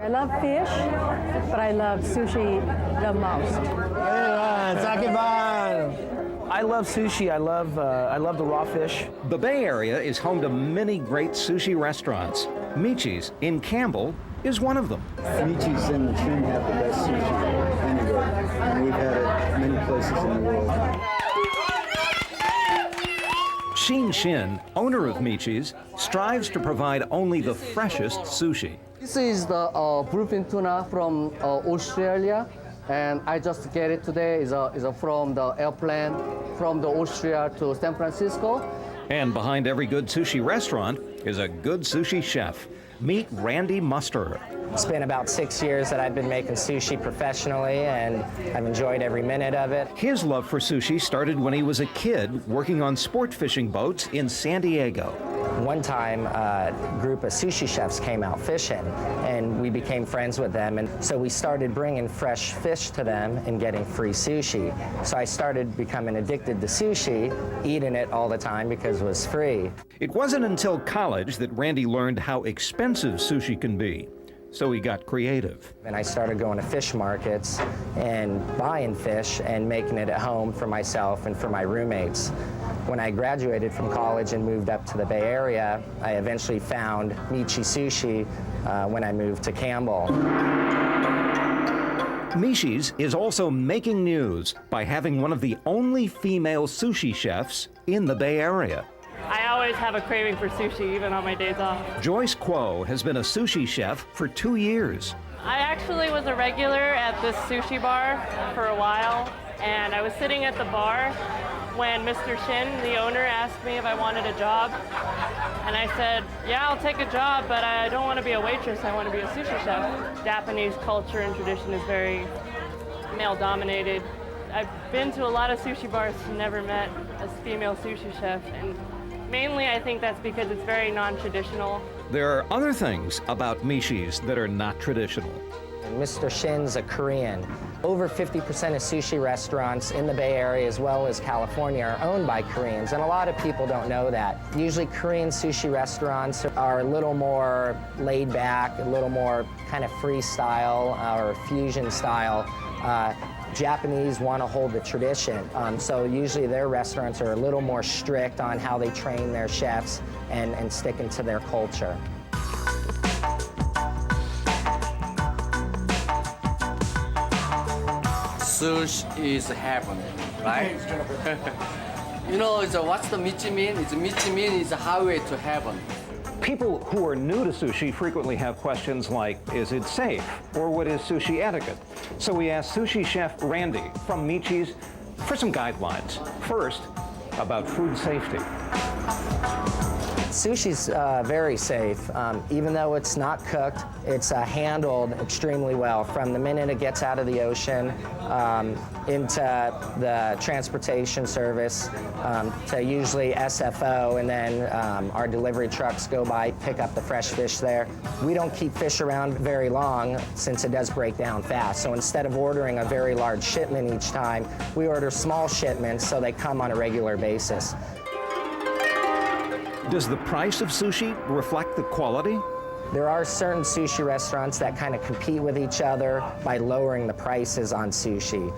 I love fish, but I love sushi the most. I love sushi. I love the raw fish. The Bay Area is home to many great sushi restaurants. Michi's in Campbell is one of them. Michi's and the Shin have the best sushi anywhere, and we've had it many places in the world. Shin, owner of Michi's, strives to provide only the freshest sushi. This is the bluefin tuna from Australia, and I just get it today. Is from the airplane from the Austria to San Francisco. And behind every good sushi restaurant is a good sushi chef. Meet Randy Musterer. It's been about 6 years that I've been making sushi professionally, and I've enjoyed every minute of it. His love for sushi started when he was a kid working on sport fishing boats in San Diego. One time, a group of sushi chefs came out fishing, and we became friends with them, and so we started bringing fresh fish to them and getting free sushi. So I started becoming addicted to sushi, eating it all the time because it was free. It wasn't until college that Randy learned how expensive sushi can be. So he got creative. And I started going to fish markets and buying fish and making it at home for myself and for my roommates. When I graduated from college and moved up to the Bay Area, I eventually found Michi Sushi when I moved to Campbell. Michi's is also making news by having one of the only female sushi chefs in the Bay Area. I always have a craving for sushi, even on my days off. Joyce Kuo has been a sushi chef for 2 years. I actually was a regular at this sushi bar for a while, and I was sitting at the bar when Mr. Shin, the owner, asked me if I wanted a job. And I said, yeah, I'll take a job, but I don't want to be a waitress, I want to be a sushi chef. Japanese culture and tradition is very male-dominated. I've been to a lot of sushi bars, never met a female sushi chef, and mainly I think that's because it's very non-traditional. There are other things about Michi's that are not traditional. Mr. Shin's a Korean. Over 50% of sushi restaurants in the Bay Area as well as California are owned by Koreans, and a lot of people don't know that. Usually Korean sushi restaurants are a little more laid back, a little more kind of freestyle or fusion style. Japanese want to hold the tradition, so usually their restaurants are a little more strict on how they train their chefs and sticking to their culture. Sushi is heaven, right? You know, what's the Michi mean? Michi mean is a highway to heaven. People who are new to sushi frequently have questions like, is it safe? Or what is sushi etiquette? So we asked sushi chef Randy from Michi's for some guidelines. First, about food safety. Sushi's very safe. Even though it's not cooked, it's handled extremely well from the minute it gets out of the ocean into the transportation service to usually SFO, and then our delivery trucks go by, pick up the fresh fish there. We don't keep fish around very long since it does break down fast. So instead of ordering a very large shipment each time, we order small shipments so they come on a regular basis. Does the price of sushi reflect the quality? There are certain sushi restaurants that kind of compete with each other by lowering the prices on sushi.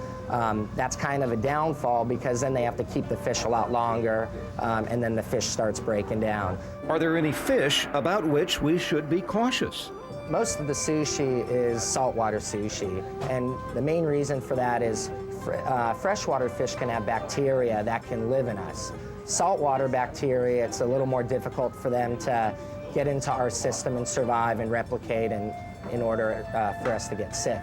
That's kind of a downfall because then they have to keep the fish a lot longer, and then the fish starts breaking down. Are there any fish about which we should be cautious? Most of the sushi is saltwater sushi, and the main reason for that is freshwater fish can have bacteria that can live in us. Saltwater bacteria, it's a little more difficult for them to get into our system and survive and replicate in order for us to get sick.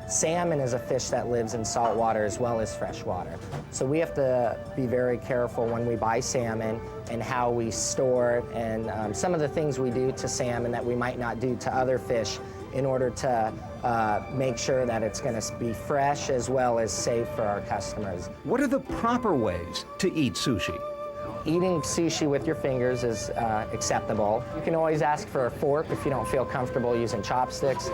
Salmon is a fish that lives in saltwater as well as freshwater. So we have to be very careful when we buy salmon and how we store it, and some of the things we do to salmon that we might not do to other fish in order to make sure that it's going to be fresh as well as safe for our customers. What are the proper ways to eat sushi? Eating sushi with your fingers is acceptable. You can always ask for a fork if you don't feel comfortable using chopsticks.